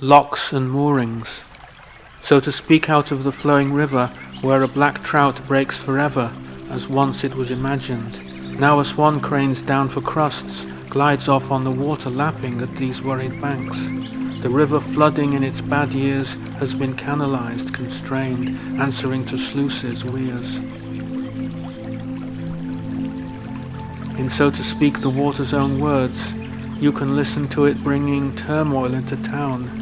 Locks and Moorings, so to speak, out of the flowing river, where a black trout breaks forever, as once it was imagined. Now a swan cranes down for crusts, glides off on the water, lapping at these worried banks. The river, flooding in its bad years, has been canalized, constrained, answering to sluices, weirs. In, so to speak, the water's own words, you can listen to it bringing turmoil into town.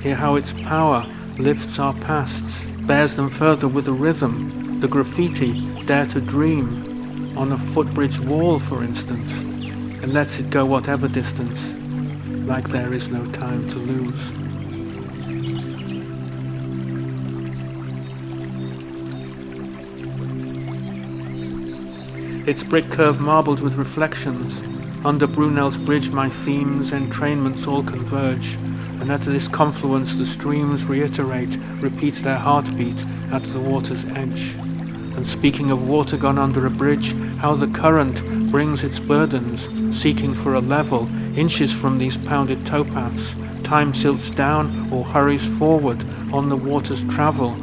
Hear how its power lifts our pasts, bears them further with a rhythm. The graffiti, dare to dream, on a footbridge wall, for instance, and lets it go whatever distance, like there is no time to lose. Its brick curve marbled with reflections. Under Brunel's bridge my themes, entrainments all converge, and at this confluence the streams reiterate, repeat their heartbeat at the water's edge. And speaking of water gone under a bridge, how the current brings its burdens, seeking for a level, inches from these pounded towpaths. Time silts down or hurries forward on the water's travel.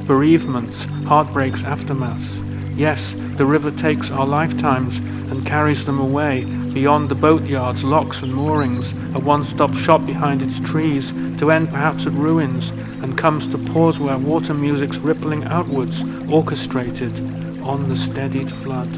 Bereavements, heartbreaks, aftermaths. Yes, the river takes our lifetimes and carries them away, beyond the boatyards, locks and moorings, a one-stop shop behind its trees, to end perhaps at ruins, and comes to pause where water music's rippling outwards, orchestrated on the steadied flood.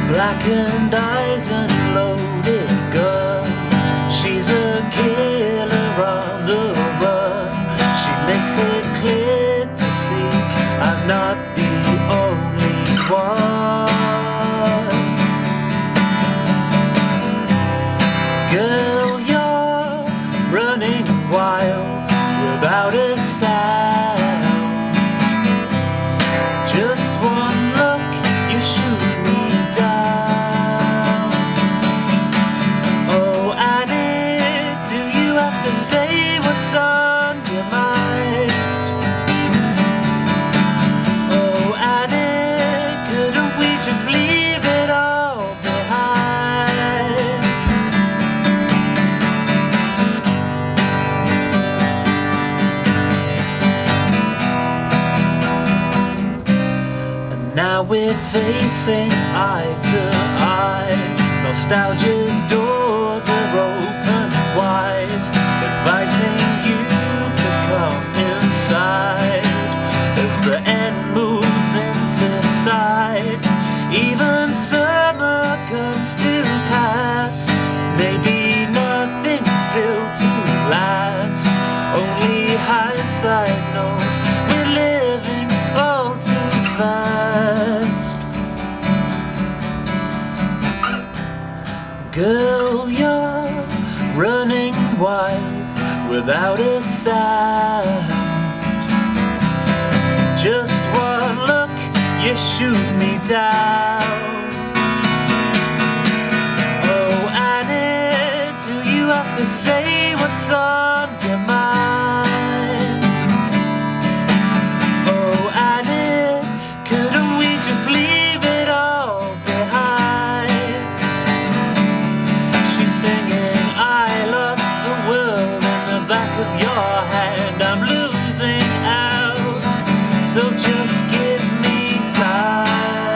Blackened eyes and loaded gun. She's a killer on the run. She makes it clear to see I'm not the only one. Girl, you're running wild without a sound. Just one look, you shoot me down. Say what's on your mind. Oh, Annie, couldn't we just leave it all behind? And now we're facing eye to eye. Nostalgia's doors are open wide, inviting you to come inside as the end moves into sight. Even summer comes to pass. Maybe nothing's built to last. Only hindsight knows we're living all too fast. Girl, you're running wild without a sound. Just one look, you shoot me down. Oh, Annie, do you have to say what's on your mind? Oh, Annie, couldn't we just leave it all behind? She's singing, I lost the world in the back of your hand. I'm losing out, so just give me time.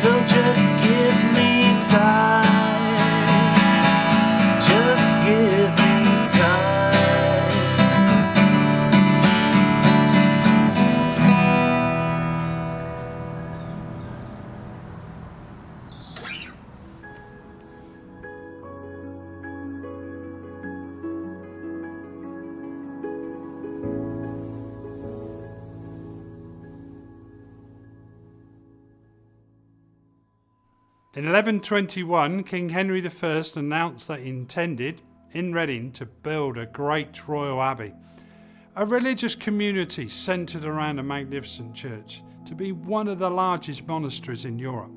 So just give me time, just give me time. In 1121, King Henry I announced that he intended, in Reading, to build a great royal abbey, a religious community centred around a magnificent church, to be one of the largest monasteries in Europe.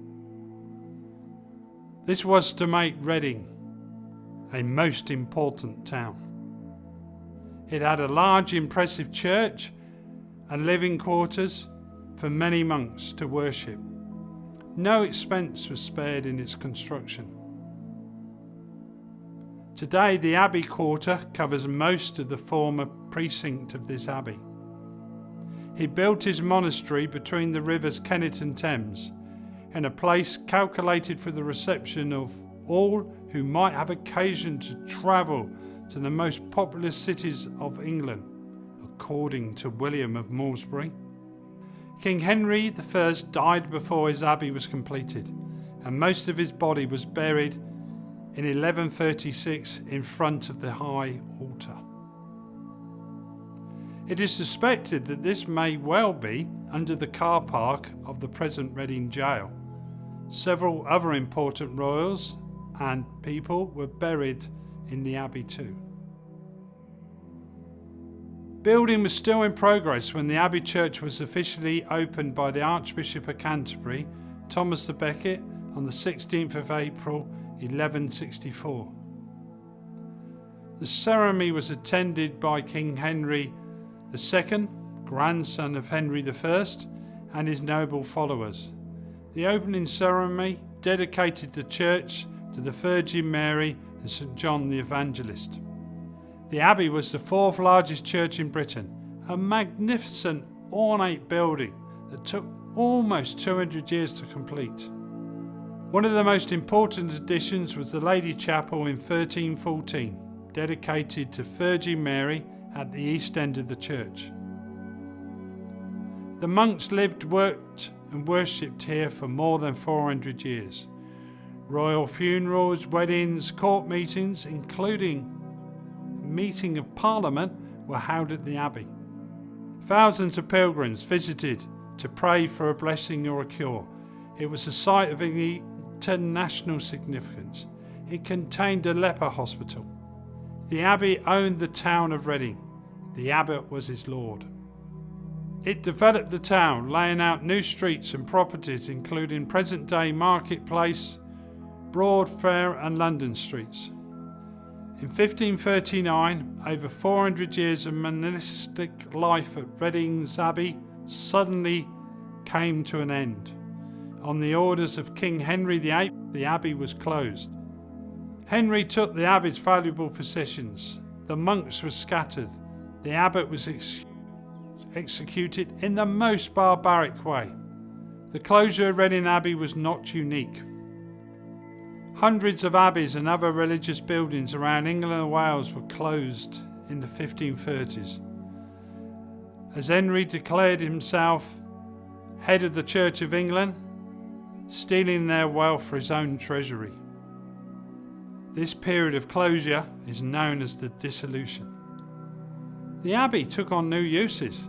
This was to make Reading a most important town. It had a large, impressive church and living quarters for many monks to worship. No expense was spared in its construction. Today, the Abbey Quarter covers most of the former precinct of this abbey. He built his monastery between the rivers Kennet and Thames, in a place calculated for the reception of all who might have occasion to travel to the most populous cities of England, according to William of Malmesbury. King Henry I died before his abbey was completed, and most of his body was buried in 1136 in front of the high altar. It is suspected that this may well be under the car park of the present Reading jail. Several other important royals and people were buried in the abbey too. Building was still in progress when the Abbey Church was officially opened by the Archbishop of Canterbury, Thomas the Becket, on the 16th of April 1164. The ceremony was attended by King Henry II, grandson of Henry I, and his noble followers. The opening ceremony dedicated the church to the Virgin Mary and St. John the Evangelist. The Abbey was the fourth largest church in Britain, a magnificent ornate building that took almost 200 years to complete. One of the most important additions was the Lady Chapel in 1314, dedicated to Virgin Mary at the east end of the church. The monks lived, worked and worshipped here for more than 400 years. Royal funerals, weddings, court meetings, including meeting of Parliament, were held at the Abbey. Thousands of pilgrims visited to pray for a blessing or a cure. It was a site of international significance. It contained a leper hospital. The Abbey owned the town of Reading. The abbot was its lord. It developed the town, laying out new streets and properties including present-day Marketplace, Broad, Fair and London streets. In 1539, over 400 years of monastic life at Reading's Abbey suddenly came to an end. On the orders of King Henry VIII, the abbey was closed. Henry took the abbey's valuable possessions. The monks were scattered. The abbot was executed in the most barbaric way. The closure of Reading Abbey was not unique. Hundreds of abbeys and other religious buildings around England and Wales were closed in the 1530s, as Henry declared himself head of the Church of England, stealing their wealth for his own treasury. This period of closure is known as the Dissolution. The abbey took on new uses.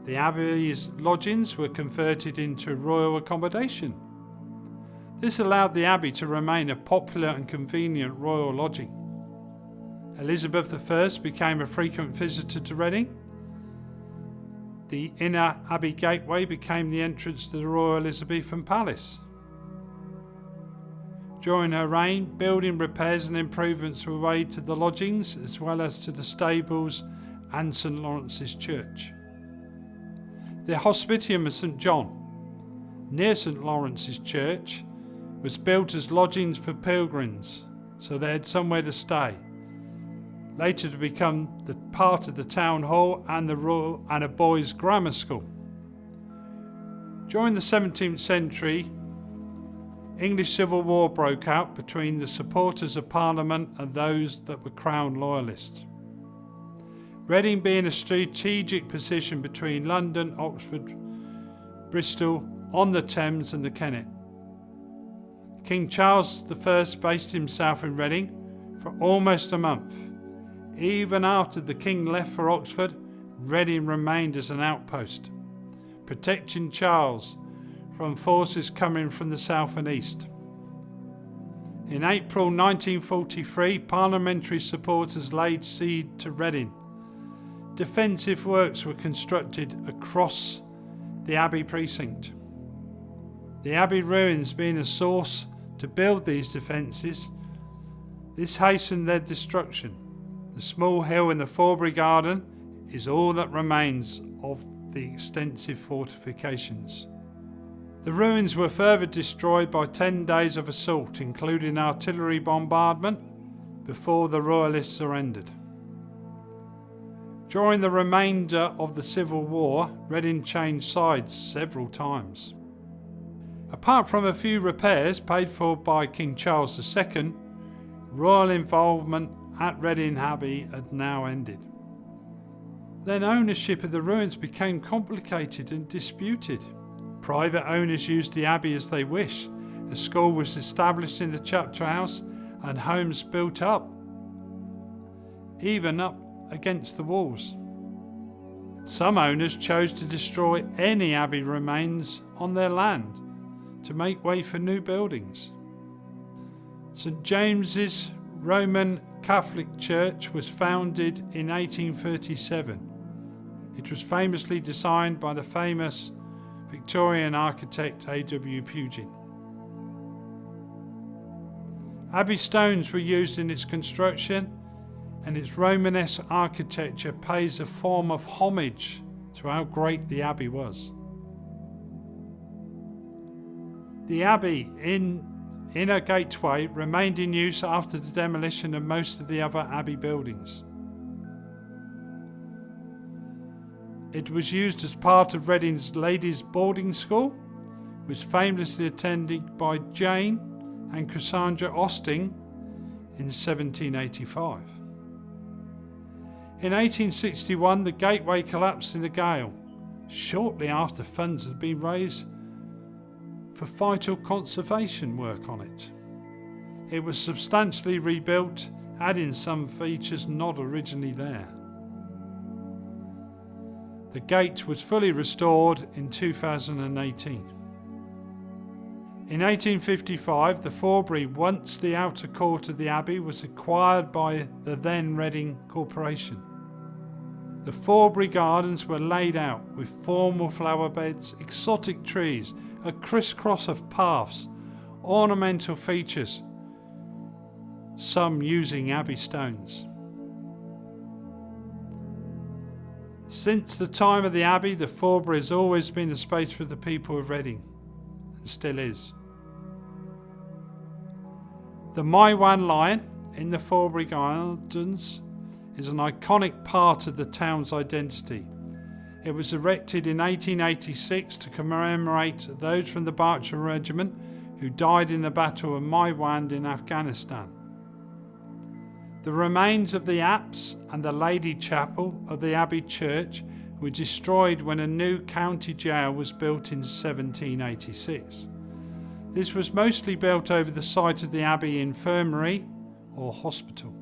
The abbey's lodgings were converted into royal accommodation. This allowed the abbey to remain a popular and convenient royal lodging. Elizabeth I became a frequent visitor to Reading. The inner abbey gateway became the entrance to the Royal Elizabethan Palace. During her reign, building repairs and improvements were made to the lodgings as well as to the stables and St Lawrence's Church. The Hospitium of St John, near St Lawrence's Church, was built as lodgings for pilgrims, so they had somewhere to stay, later to become the part of the town hall and a boys' grammar school. During the 17th century, English Civil War broke out between the supporters of Parliament and those that were Crown loyalists. Reading being a strategic position between London, Oxford, Bristol, on the Thames and the Kennet. King Charles I based himself in Reading for almost a month. Even after the King left for Oxford, Reading remained as an outpost, protecting Charles from forces coming from the south and east. In April 1943, parliamentary supporters laid siege to Reading. Defensive works were constructed across the Abbey precinct. The Abbey ruins being a source to build these defences, this hastened their destruction. The small hill in the Forbury Garden is all that remains of the extensive fortifications. The ruins were further destroyed by 10 days of assault, including artillery bombardment, before the Royalists surrendered. During the remainder of the Civil War, Reading changed sides several times. Apart from a few repairs paid for by King Charles II, royal involvement at Reading Abbey had now ended. Then ownership of the ruins became complicated and disputed. Private owners used the abbey as they wished. A school was established in the chapter house and homes built up, even up against the walls. Some owners chose to destroy any abbey remains on their land to make way for new buildings. St James's Roman Catholic Church was founded in 1837. It was famously designed by the famous Victorian architect A.W. Pugin. Abbey stones were used in its construction, and its Romanesque architecture pays a form of homage to how great the abbey was. The abbey inner gateway remained in use after the demolition of most of the other abbey buildings. It was used as part of Reading's ladies' boarding school, was famously attended by Jane and Cassandra Austin in 1785. In 1861, the gateway collapsed in a gale, shortly after funds had been raised for vital conservation work on it. It was substantially rebuilt, adding some features not originally there. The gate was fully restored in 2018. In 1855, the Forbury, once the outer court of the Abbey, was acquired by the then Reading Corporation. The Forbury Gardens were laid out with formal flower beds, exotic trees, a crisscross of paths, ornamental features, some using Abbey stones. Since the time of the Abbey, the Forbury has always been a space for the people of Reading, and still is. The Maiwan Lion in the Forbury Gardens is an iconic part of the town's identity. It was erected in 1886 to commemorate those from the Berkshire Regiment who died in the Battle of Maiwand in Afghanistan. The remains of the apse and the Lady Chapel of the Abbey Church were destroyed when a new county jail was built in 1786. This was mostly built over the site of the Abbey Infirmary or hospital.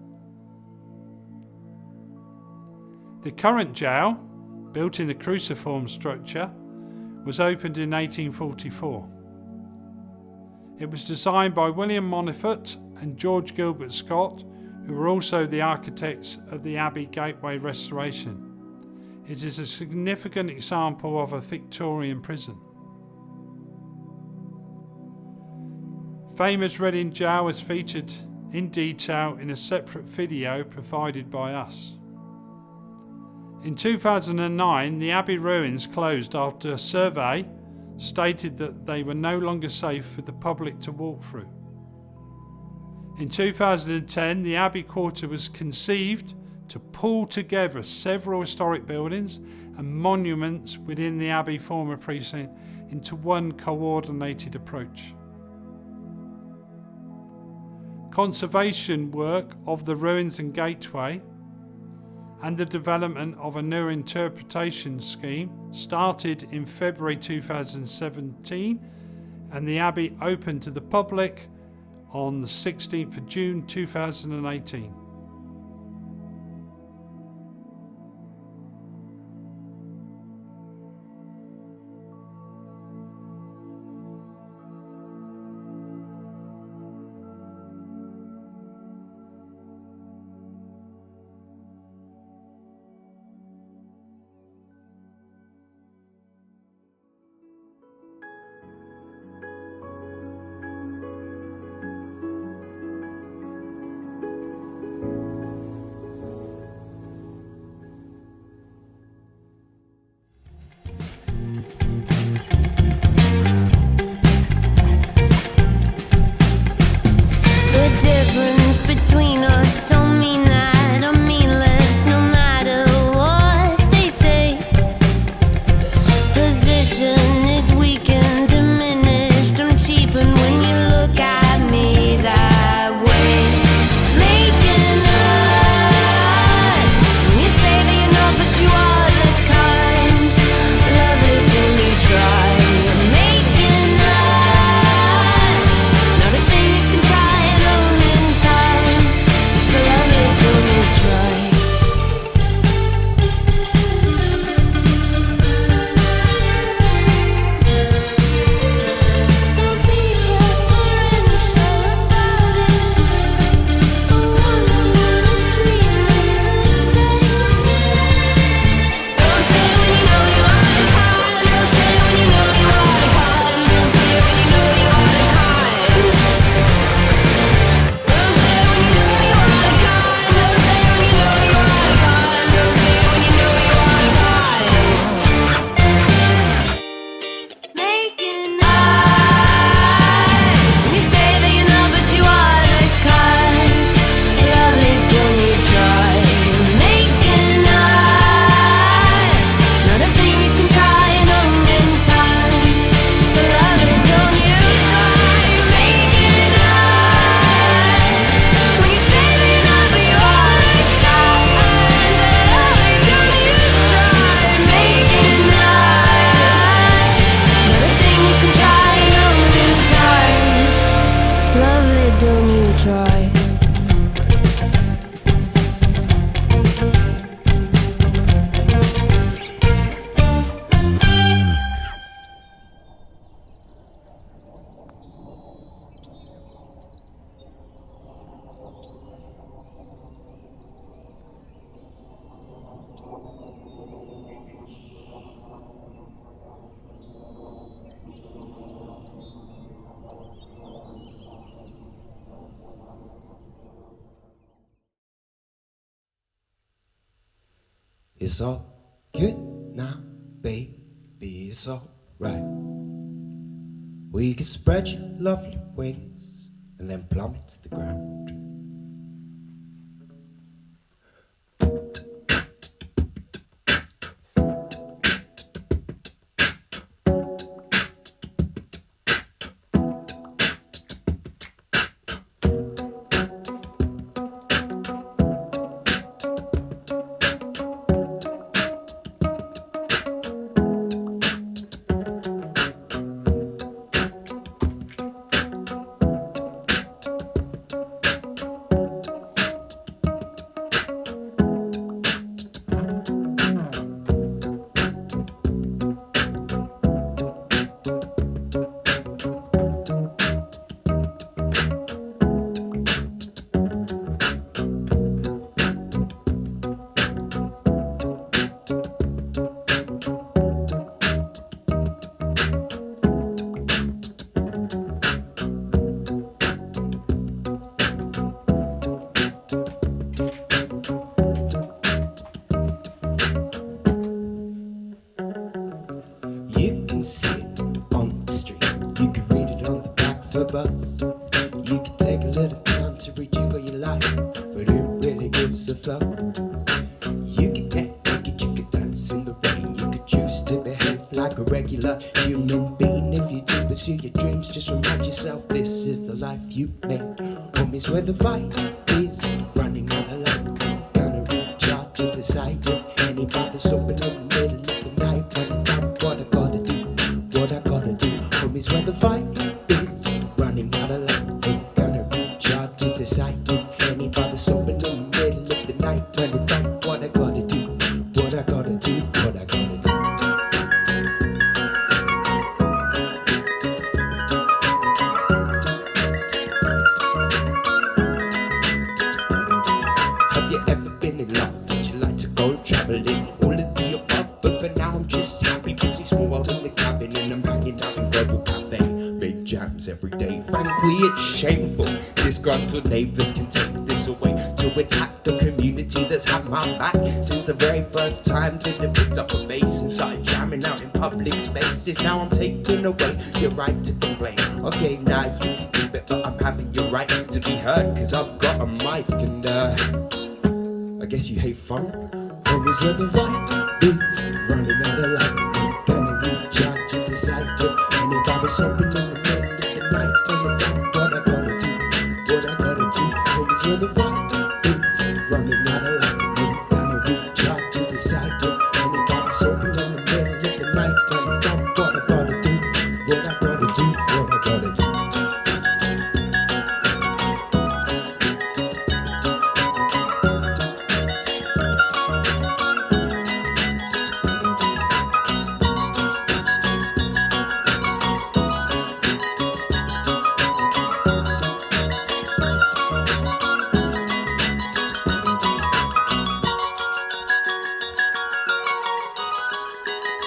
The current jail, built in the cruciform structure, was opened in 1844. It was designed by William Monifoot and George Gilbert Scott, who were also the architects of the Abbey Gateway restoration. It is a significant example of a Victorian prison. Famous Reading Jail is featured in detail in a separate video provided by us. In 2009, the Abbey ruins closed after a survey stated that they were no longer safe for the public to walk through. In 2010, the Abbey Quarter was conceived to pull together several historic buildings and monuments within the Abbey former precinct into one coordinated approach. conservation work of the ruins and gateway, and the development of a new interpretation scheme started in February 2017, and the Abbey opened to the public on the 16th of June 2018. It's all good now, baby, it's alright. We can spread your lovely wings and then plummet to the ground. Bus. You can take a little time to rejiggle your life, but who really gives a flow? You can you can dance in the rain. You could choose to behave like a regular human being. If you do pursue your dreams, just remind yourself this is the life you made. Home is where the fight is running out of light. Gonna recharge to the side of anybody's open in the middle of the night. Running down what I gotta do, what I gotta do. Home is where the fight is running out of light. Gonna recharge to the side of anybody's open in the middle of the night. Running down what I gotta do, what I gotta do, what I gotta do. Have you ever been in love? Would you like to go traveling? All of the above, but for now I'm just happy. Pretty small out in the cabin and I'm hanging out in Global Cafe. Make jams every day. Frankly, it's shameful. Disgruntled neighbours can take this away to attack the community that's had my back since the very first time that I picked up a bass and started jamming out in public spaces. Now I'm taking away your right to complain. Okay, now you can keep it, but I'm having your right to be heard, cause I've got a mic and I guess you hate fun. Home is where the fight is running out of light. Gonna recharge to the side of anybody's open in the middle of the night. When the time, what I gotta do, what I gotta do. Home is where the fight is running out of light. Gonna recharge to the side of anybody's open in the middle of the night. When the time, what I gotta do, what I gotta do, what I gotta do.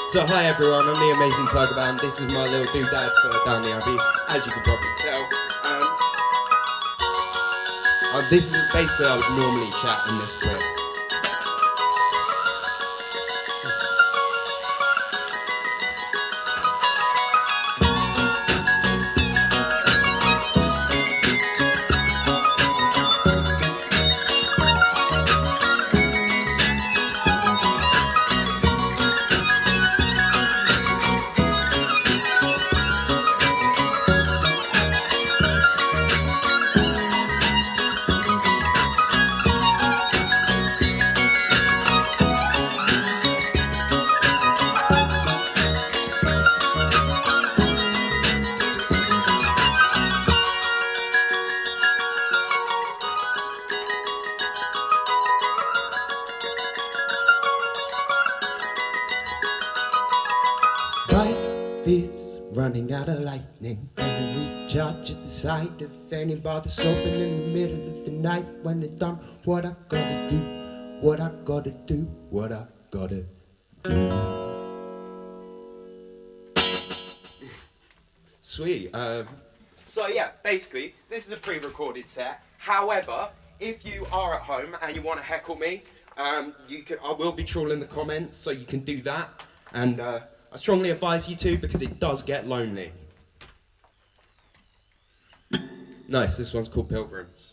So hi everyone, I'm the Amazing Tiger Band. This is my little doodad for Down the Abbey, as you can probably tell. This is basically I would normally chat in this bit. Life is running out of lightning. Gonna recharge at the side of anybody's open in the middle of the night. When it's done, what I gotta do, what I gotta do, what I gotta do. Sweet. So yeah, basically, this is a pre-recorded set. However, if you are at home and you want to heckle me, I will be trawling the comments, so you can do that. And I strongly advise you to, because it does get lonely. Nice, this one's called Pilgrims.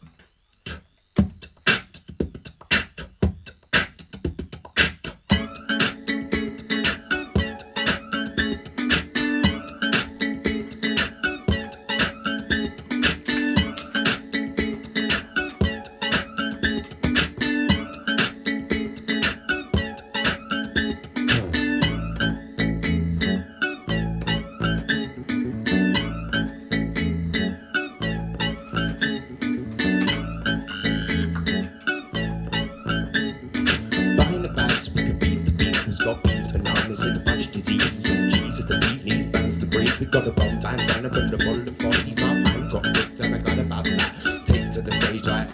And a bunch of diseases and G's at the bees knees, bands the breeze. We got a bomb bandana and a bottle of Frosties. My man got ripped and I got about that. Take to the stage like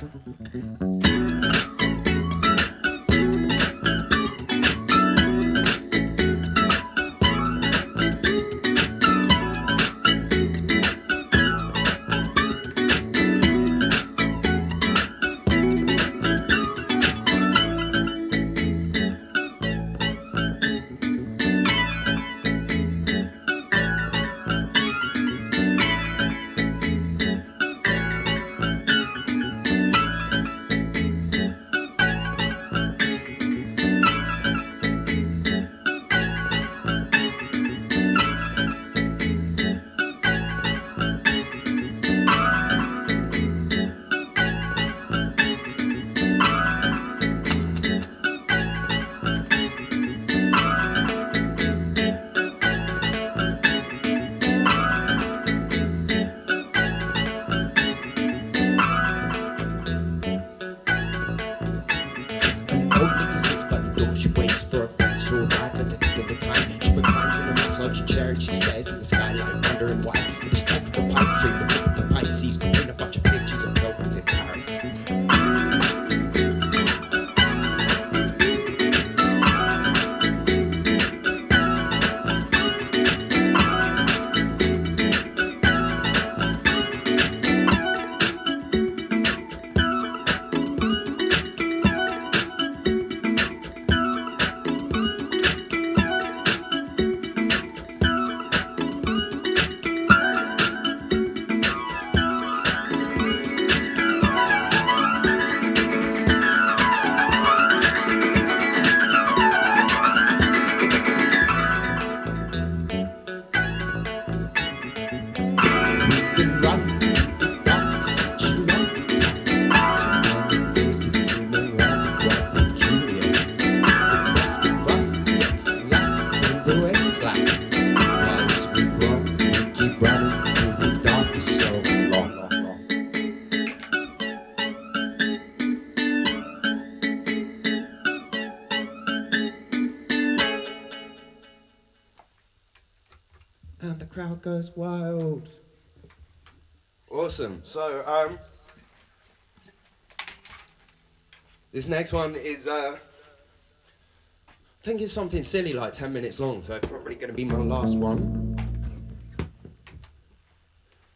crowd goes wild. Awesome. So, this next one is, I think it's something silly like 10 minutes long, so it's probably going to be my last one.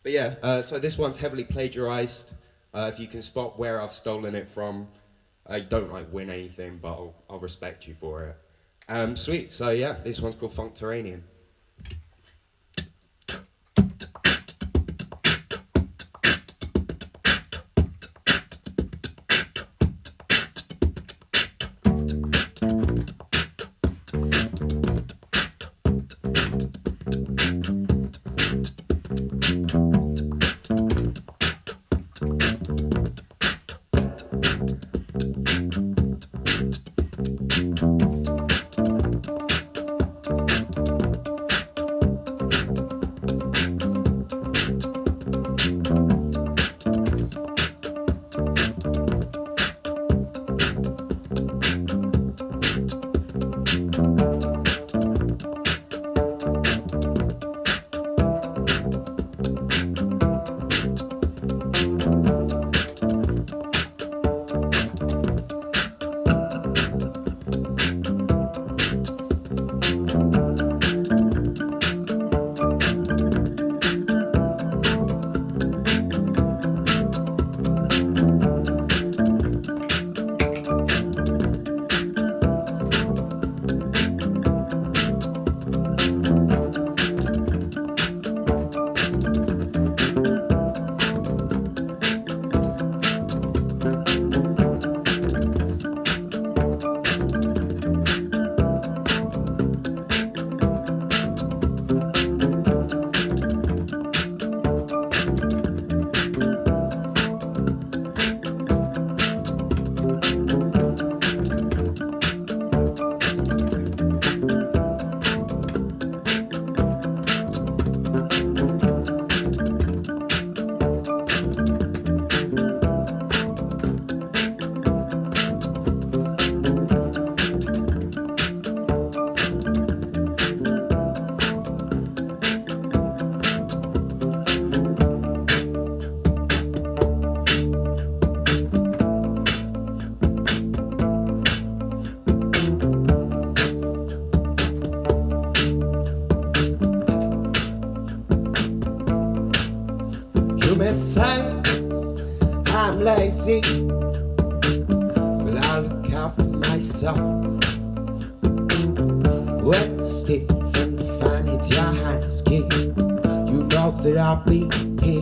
But yeah, so this one's heavily plagiarized. If you can spot where I've stolen it from, I don't win anything, but I'll respect you for it. Sweet. So yeah, this one's called Functeranian. You may say I'm lazy, but I look out for myself. When the stick from the fan hits your hands, kid, you know that I'll be here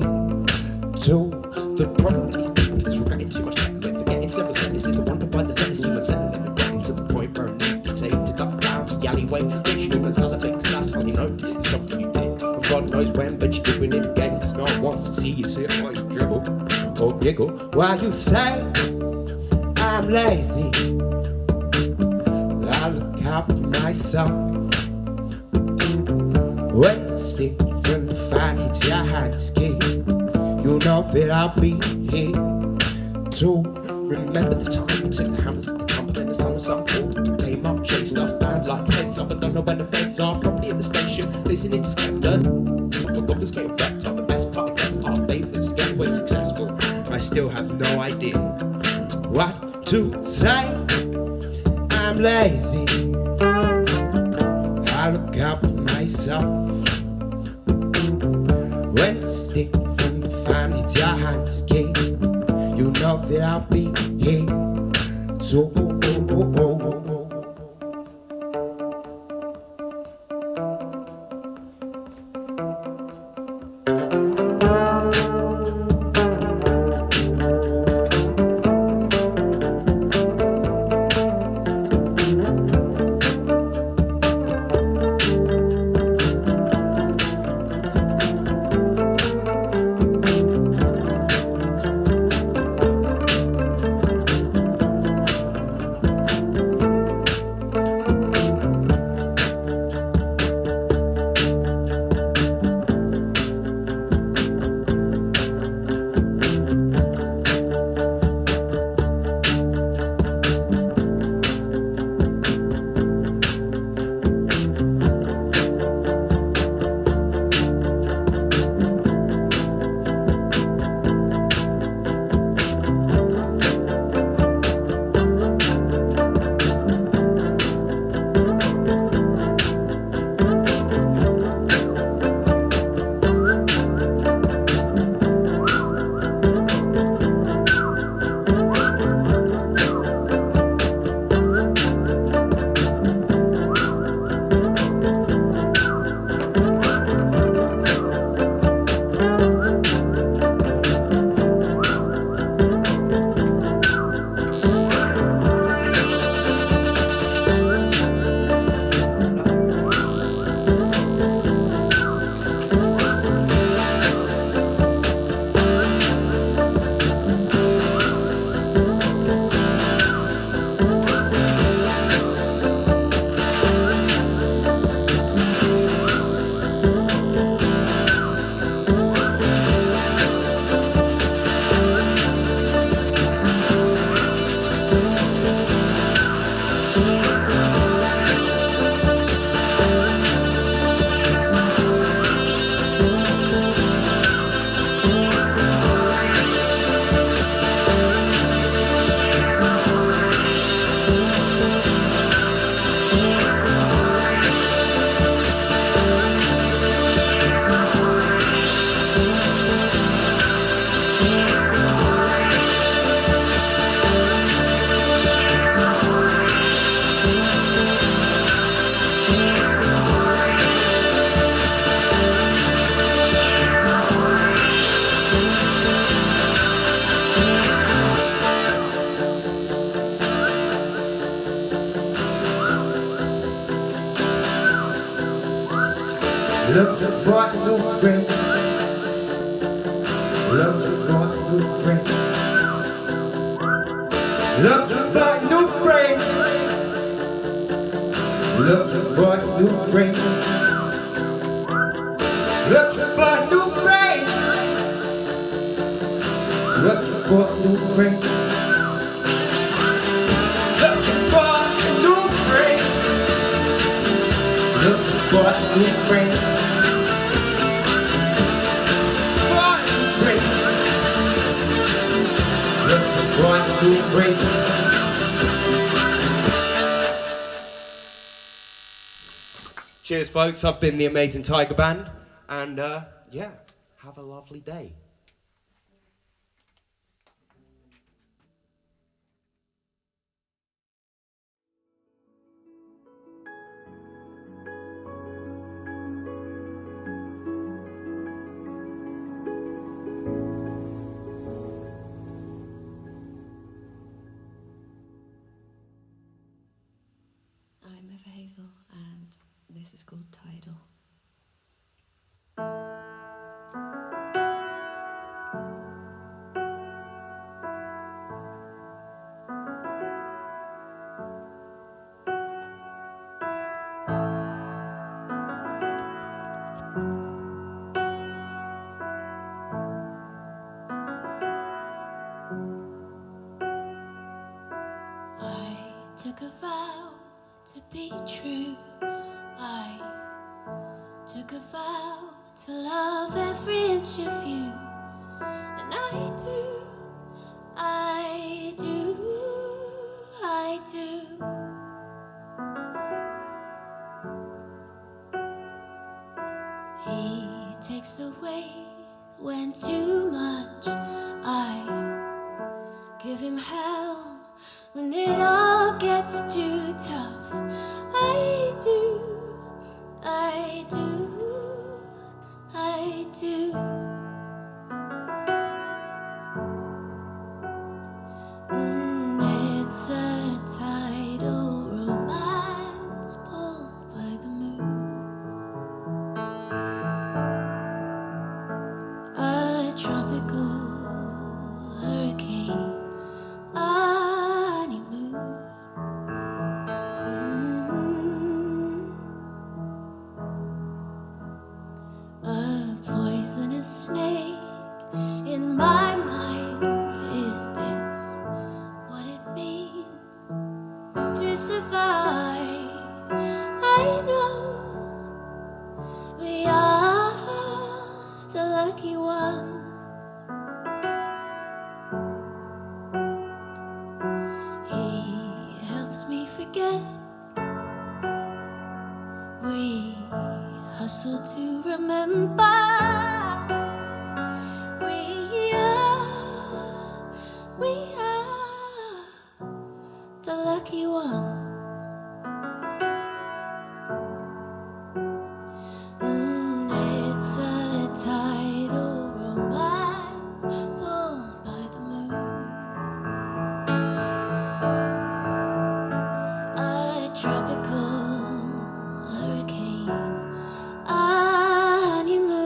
too. The problem with these people is regretting too much time and forgetting several sentences. I wonder why the letters seem unsettling and getting to the point where I need to take to duck down to the alleyway. Reaching and salivate, cause that's how you know it's something you did. And God knows when, but you're doing it again. Cause no one wants to see you sit while you dribble or giggle while you say I'm lazy. But I look out for myself. When the stick from the fan hits your hands, kid, you know that I'll be here to remember the time we took the hammers to the camp, and then the sun was up, came up, chasing us down like heads up. I don't know where the feds are, probably at the station, listening to Skepta. For Gothers getting wrecked on the best part, guess our fate was to get away successful. I still have no idea what to say. I'm lazy, I look out for myself. When the stick from the fan hits your hands, kid, you know that I'll be here. So new friend. Looking for a new friend. Looking for a new friend. Looking for a new friend. Looking for a new friend. Looking for a new friend. Looking for a new friend. Looking for a new friend. For a new friend. Looking for a new friend. Cheers, folks. I've been the Amazing Tiger Band, and yeah, have a lovely day. I'm Hazel, and this is called Tidal. I took a vow to be true. I took a vow to love every inch of you. And I do, I do, I do. He takes the weight when too much. I give him hell when it all gets too tough. I do, I do, I do. It's a tidal romance pulled by the moon. A tropical hurricane. A snake in my mind. Is this what it means to survive? I know we are the lucky ones. He helps me forget. We hustle to remember. We are the lucky ones. It's a tidal romance pulled by the moon. A tropical hurricane, honeymoon.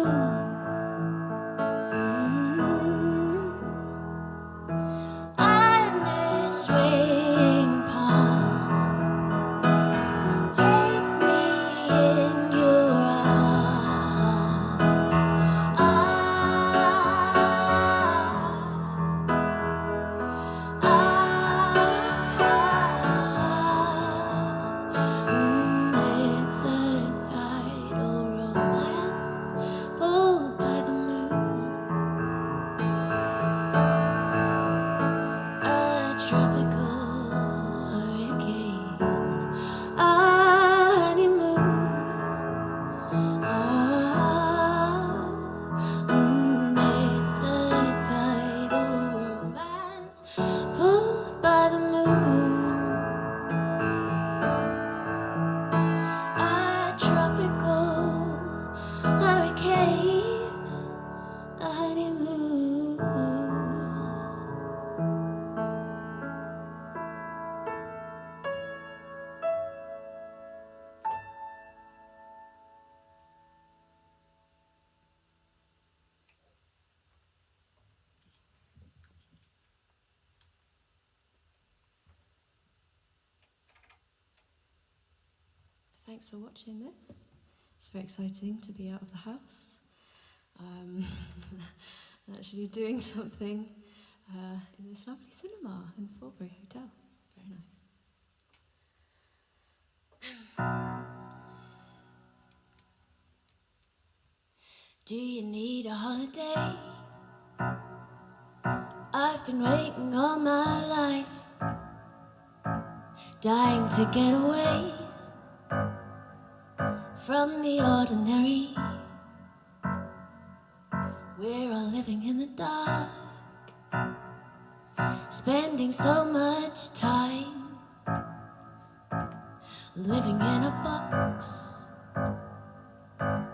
thanks for watching this. It's very exciting to be out of the house. Actually doing something in this lovely cinema in the Forbury Hotel. Very nice. Do you need a holiday? I've been waiting all my life, dying to get away from the ordinary. We're all living in the dark, spending so much time, living in a box,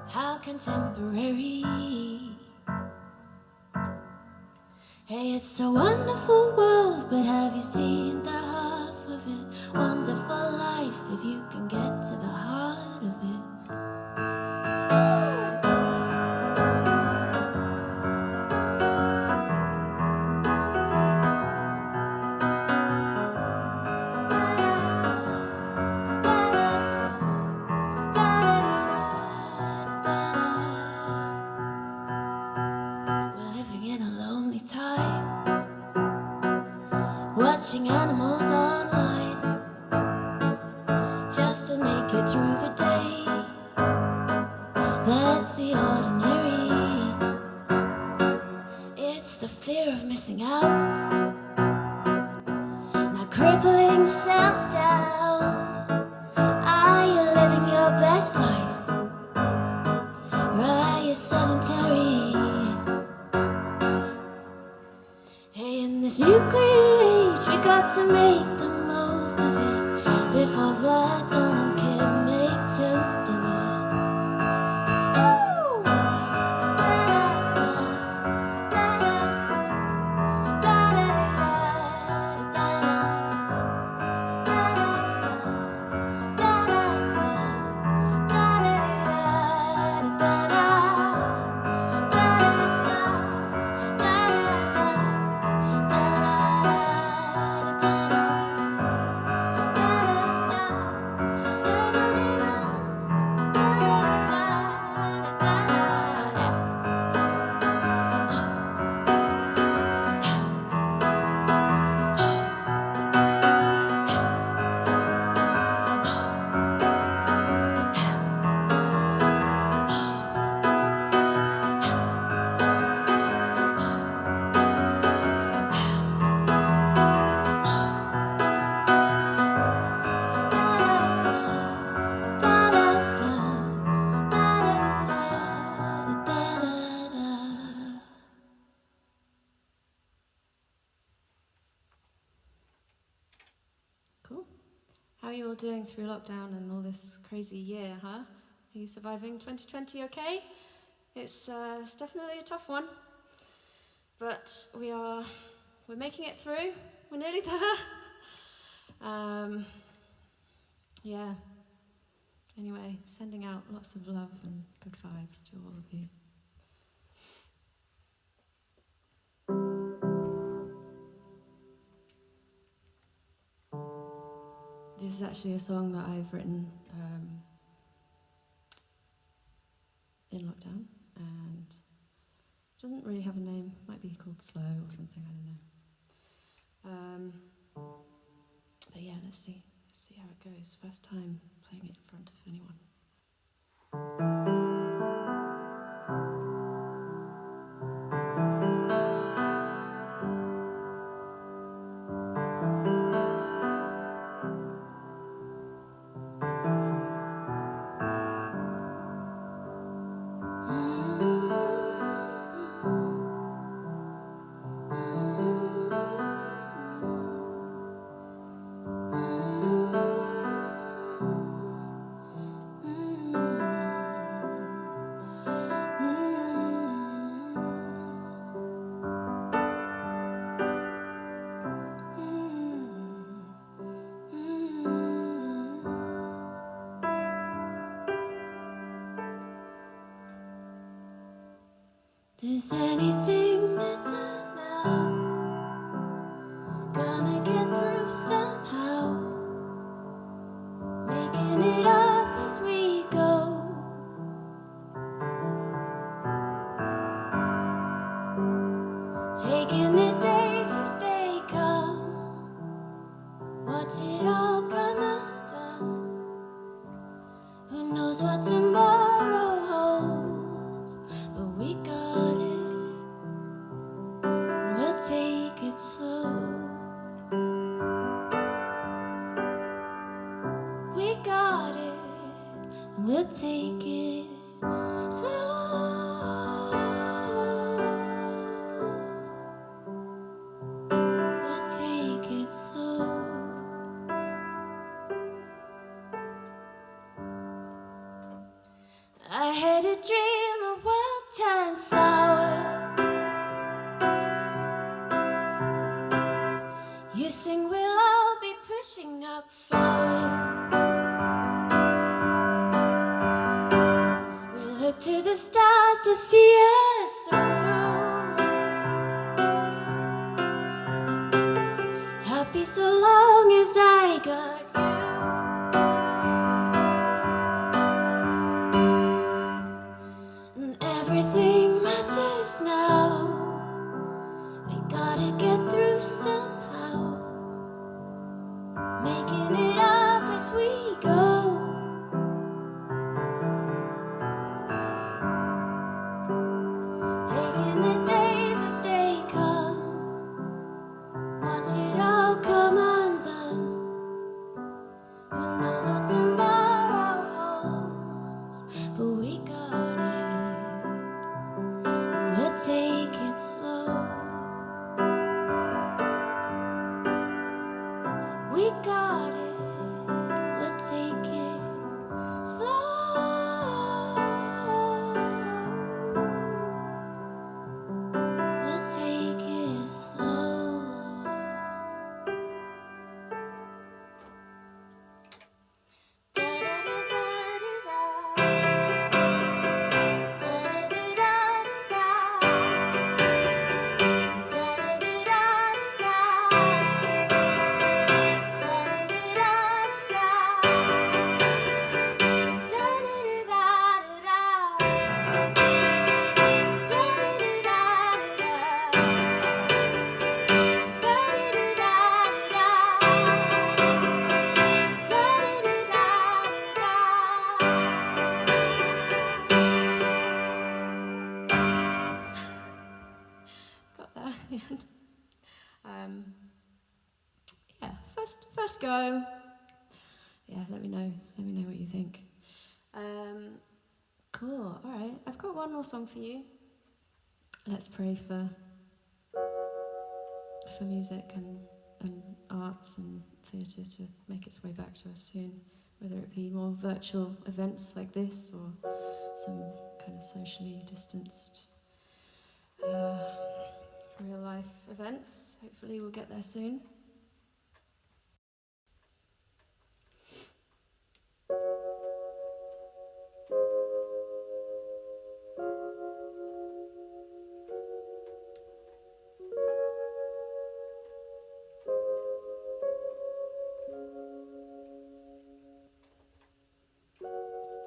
how contemporary. Hey, it's a wonderful world, but have you seen the half of it? Wonderful life if you can get to the heart of it. Watching animals online just to make it through the day. That's the ordinary. It's the fear of missing out, now crippling self-doubt. Are you living your best life, or are you sedentary? Hey, in this nuclear age, we got to make the most of it before Vlad Dunham can make toast of it. Cool. How are you all doing through lockdown and all this crazy year, huh? Are you surviving 2020 okay? It's definitely a tough one, but we're making it through. We're nearly there. Yeah. Anyway, sending out lots of love and good vibes to all of you. This is actually a song that I've written in lockdown, and it doesn't really have a name. Might be called Slow or something, I don't know. But yeah, let's see how it goes. First time playing it in front of anyone. Does anything matter now? Gonna get through somehow. Making it up is Taking the days as they come, watch it all come undone. Who knows what tomorrow holds, but we got it, we'll take it slow. We got it, we'll take it slow. We'll take it slow. I had a dream the world turned sour. You sing we'll all be pushing up flowers. We look to the stars to see us through. Happy so long as I got you. And everything matters now. We gotta get through somehow. Making it up as we go. Taking the days as they come. Watch it all come undone. Who knows what tomorrow holds, but we got it, and we'll take it slow. We got it, we'll take it slow. We'll take it slow. Got that at the end. Yeah, first go. Yeah, let me know what you think. Cool. All right, I've got one more song for you. Let's pray for music and arts and theatre to make its way back to us soon, whether it be more virtual events like this or some kind of socially distanced real life events. Hopefully we'll get there soon.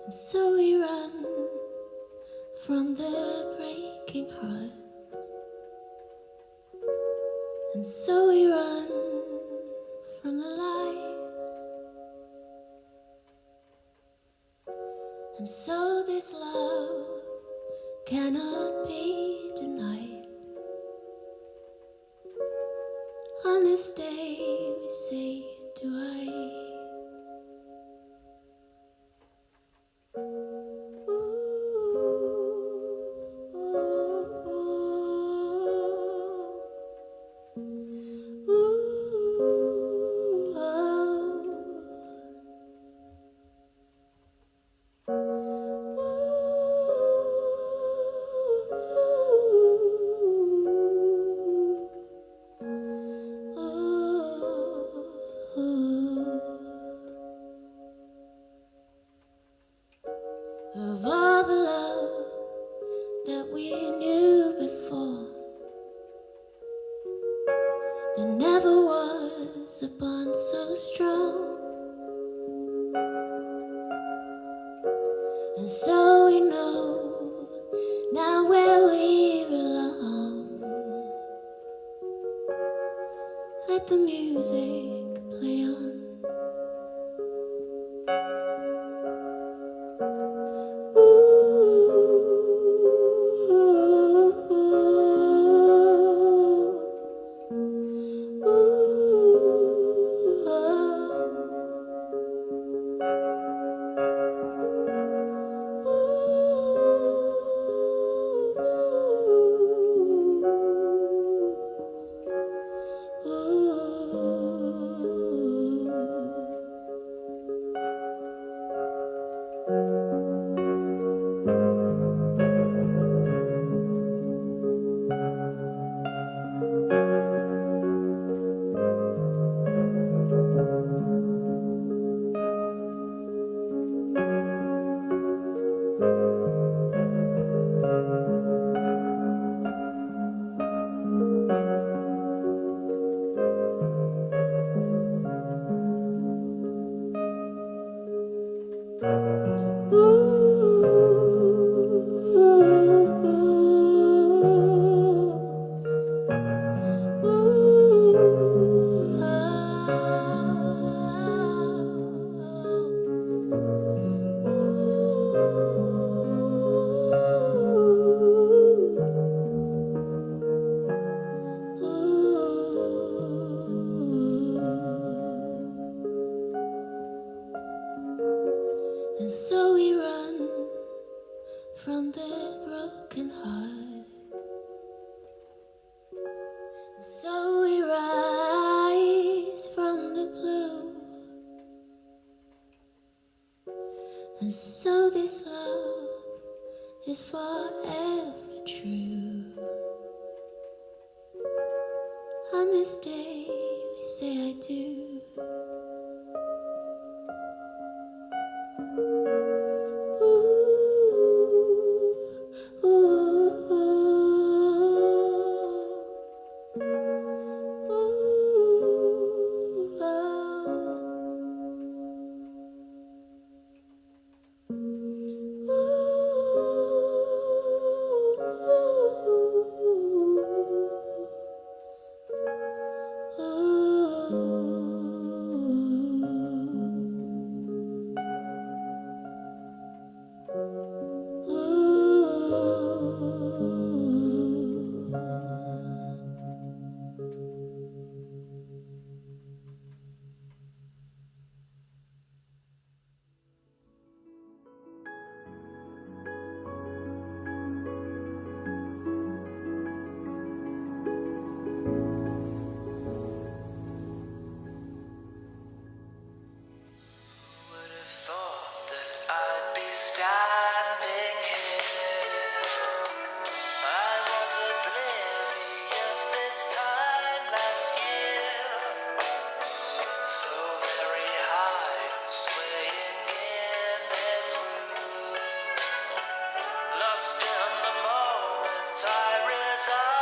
And so we run from the breaking heart. And so we run from the lies. And so this love cannot be denied. On this day we say, do I? Of all the love that we knew before, there never was a bond so strong. And so we know now where we belong. let the music play on. And so we run from the broken heart. And so we rise from the blue. And so this love is forever true. On this day we say I do. Standing here, I was oblivious this time last year. So very high, swaying in this room. Lost in the moment, I resign.